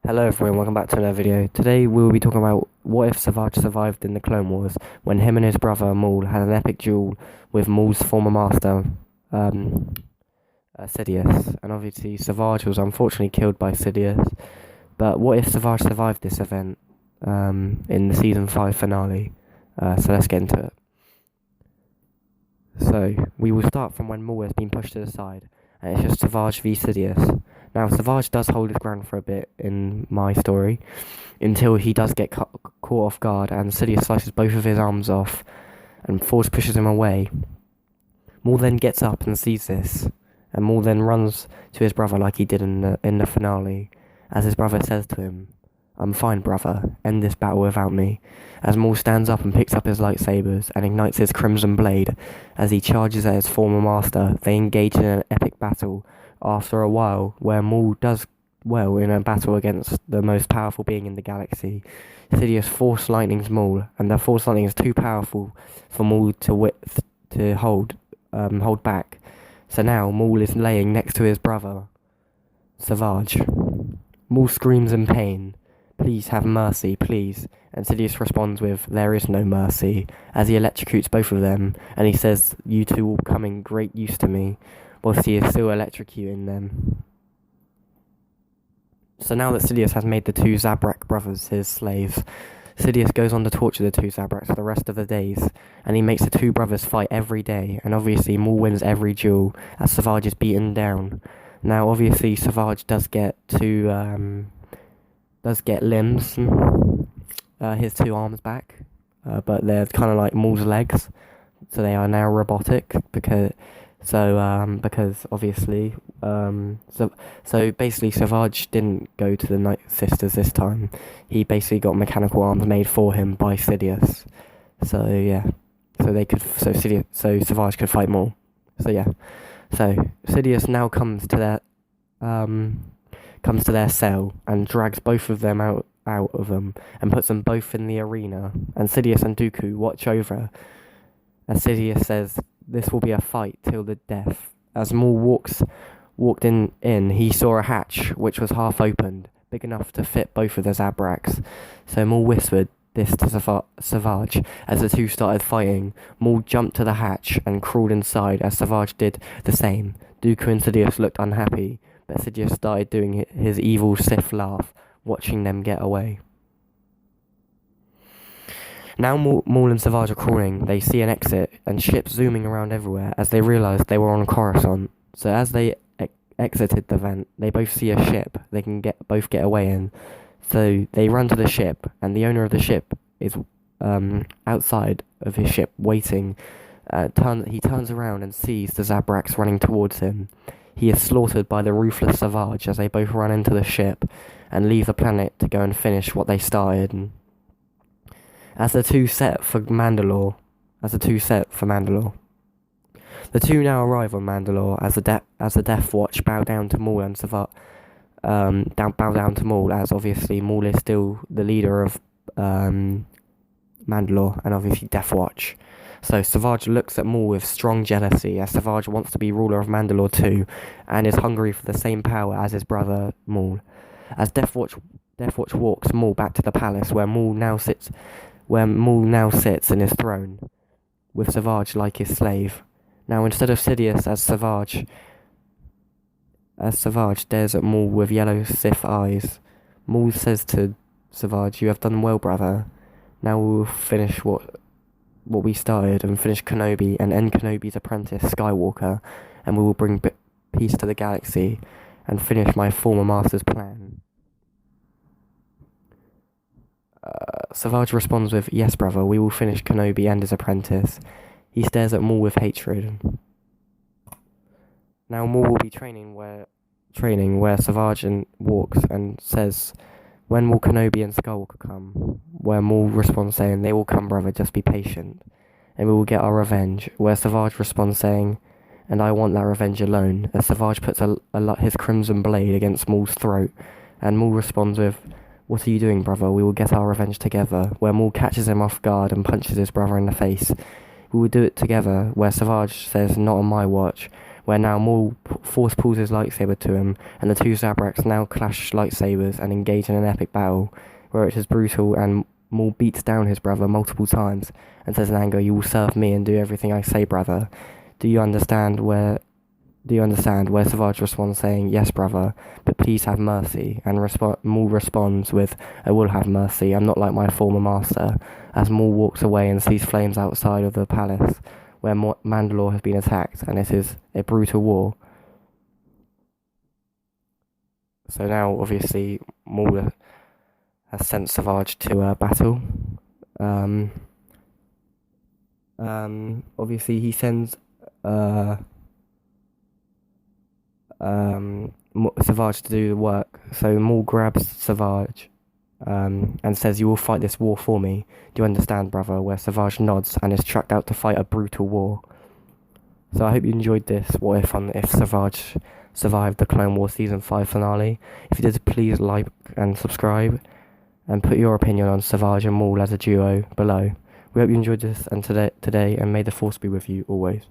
Hello everyone, welcome back to another video. Today we will be talking about what if Savage survived in the Clone Wars when him and his brother Maul had an epic duel with Maul's former master, Sidious. And obviously Savage was unfortunately killed by Sidious. But what if Savage survived this event in the Season 5 finale? So let's get into it. So we will start from when Maul has been pushed to the side, and it's just Savage v Sidious. Now, Savage does hold his ground for a bit in my story, until he does get caught off guard, and Sidious slices both of his arms off, and force pushes him away. Maul then gets up and sees this, and Maul then runs to his brother like he did in the finale, as his brother says to him, "I'm fine, brother, end this battle without me," as Maul stands up and picks up his lightsabers and ignites his crimson blade. As he charges at his former master, they engage in an epic battle. After a while, where Maul does well in a battle against the most powerful being in the galaxy, Sidious Force Lightnings Maul, and the Force Lightning is too powerful for Maul to hold back. So now Maul is laying next to his brother, Savage. Maul screams in pain, "Please have mercy, please," and Sidious responds with, "There is no mercy," as he electrocutes both of them, and he says, "You two will come in great use to me," whilst he is still electrocuting them. So now that Sidious has made the two Zabrak brothers his slaves, Sidious goes on to torture the two Zabraks for the rest of the days, and he makes the two brothers fight every day, and obviously Maul wins every duel as Savage is beaten down. Now obviously Savage does get limbs, his two arms back, but they're kind of like Maul's legs, so they are now robotic because obviously so basically Savage didn't go to the Night Sisters this time. He basically got mechanical arms made for him by Sidious. So yeah, so Savage could fight Maul. So yeah, so Sidious now comes to their cell and drags both of them out of them and puts them both in the arena, and Sidious and Dooku watch over. As Sidious says, "This will be a fight till the death." As Maul walked in, he saw a hatch which was half opened, big enough to fit both of the Zabraks. So Maul whispered this to Savage. As the two started fighting, Maul jumped to the hatch and crawled inside as Savage did the same. Dooku and Sidious looked unhappy, but Sidious started doing his evil Sith laugh, watching them get away. Now Maul and Savage are crawling. They see an exit and ships zooming around everywhere as they realise they were on Coruscant. So as they exited the vent, they both see a ship they can both get away in. So they run to the ship, and the owner of the ship is outside of his ship waiting. He turns around and sees the Zabraks running towards him. He is slaughtered by the ruthless Savage as they both run into the ship and leave the planet to go and finish what they started. As the two set for Mandalore, the two now arrive on Mandalore as the Death Watch bow down to Maul and Savage. Bow down to Maul, as obviously Maul is still the leader of Mandalore and obviously Death Watch. So Savage looks at Maul with strong jealousy, as Savage wants to be ruler of Mandalore too, and is hungry for the same power as his brother Maul. As Death Watch walks Maul back to the palace where Maul now sits in his throne, with Savage like his slave. Now instead of Sidious, as Savage stares at Maul with yellow Sith eyes, Maul says to Savage, "You have done well, brother. Now we will finish what we started and finish Kenobi and end Kenobi's apprentice, Skywalker, and we will bring peace to the galaxy and finish my former master's plan." Savage responds with, "Yes, brother, we will finish Kenobi and his apprentice." He stares at Maul with hatred. Now Maul will be training where Savage walks and says, "When will Kenobi and Skywalker come?" Where Maul responds saying, "They will come, brother, just be patient, and we will get our revenge." Where Savage responds saying, "And I want that revenge alone," as Savage puts his crimson blade against Maul's throat, and Maul responds with, "What are you doing, brother? We will get our revenge together." Where Maul catches him off guard and punches his brother in the face. "We will do it together," where Savage says, "Not on my watch," where now Maul force pulls his lightsaber to him, and the two Zabraks now clash lightsabers and engage in an epic battle, where it is brutal and Maul beats down his brother multiple times and says in anger, "You will serve me and do everything I say, brother. Do you understand where Savage responds saying, "Yes, brother, but please have mercy," and Maul responds with, "I will have mercy, I'm not like my former master," as Maul walks away and sees flames outside of the palace, where Mandalore has been attacked, and it is a brutal war. So now, obviously, Maul has sent Savage to a battle. Um, Obviously, he sends Savage to do the work. So Maul grabs Savage and says, "You will fight this war for me. Do you understand, brother?" Where Savage nods and is tracked out to fight a brutal war. So I hope you enjoyed this What If on if Savage survived the Clone Wars Season 5 finale. If you did, please like and subscribe, and put your opinion on Savage and Maul as a duo below. We hope you enjoyed this and today, and may the Force be with you always.